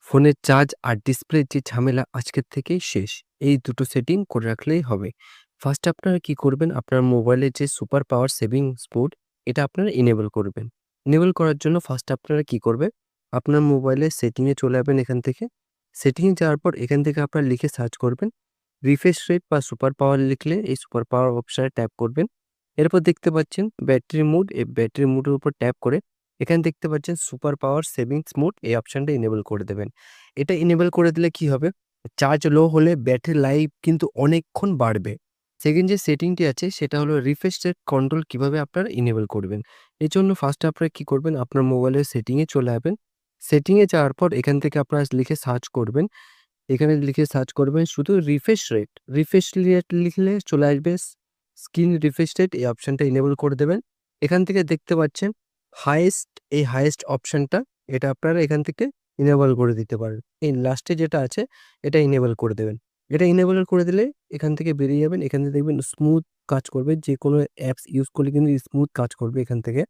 ফোনের চার্জ আর ডিসপ্লের যে ঝামেলা আজকের থেকেই শেষ। এই দুটো সেটিং করে রাখলেই হবে। ফার্স্ট আপনারা কি করবেন, আপনার মোবাইলের যে সুপার পাওয়ার সেভিংস মোড এটা আপনারা এনেবল করবেন। এনেবল করার জন্য ফার্স্ট আপনারা কি করবেন, আপনার মোবাইলের সেটিংয়ে চলে যাবেন এখান থেকে। সেটিংয়ে যাওয়ার পর এখান থেকে আপনারা লিখে সার্চ করবেন রিফ্রেশ রেট বা সুপার পাওয়ার লিখলে এই সুপার পাওয়ার অপশনে ট্যাপ করবেন। এরপর দেখতে পাচ্ছেন ব্যাটারি মোড, এই ব্যাটারি মোডের উপর ট্যাপ করে এখানে দেখতে পাচ্ছেন সুপার পাওয়ার সেভিংস মোড এই অপশনটা এনেবল করে দেবেন। এটা এনেবল করে দিলে কি হবে, চার্জ লো হলে ব্যাটারি লাইফ কিন্তু অনেকক্ষণ বাড়বে। সেকেন্ড যে সেটিংটি আছে সেটা হলো রিফ্রেশ রেট কন্ট্রোল কিভাবে আপনারা এনেবল করবেন। এর জন্য ফার্স্টে আপনারা কি করবেন, আপনার মোবাইলের সেটিংয়ে চলে যাবেন। সেটিংয়ে যাওয়ার পর এখান থেকে আপনারা লিখে সার্চ করবেন, এখানে লিখে সার্চ করবেন শুধু রিফ্রেশ রেট। রিফ্রেশ রেট লিখলে চলে আসবে স্ক্রিন রিফ্রেশ রেট, এই অপশনটা এনেবল করে দেবেন। এখান থেকে দেখতে পাচ্ছেন হাইয়েস্ট, এই হাইয়েস্ট অপশনটা এটা আপনারা এখান থেকে এনেবল করে দিতে পারেন। এই লাস্টে যেটা আছে এটা এনেবল করে দেবেন। এটা এনেবল করে দিলে এখান থেকে বেরিয়ে যাবেন। এখান থেকে দেখবেন স্মুথ কাজ করবে। যেকোনো অ্যাপস ইউজ করলে কিন্তু স্মুথ কাজ করবে এখান থেকে।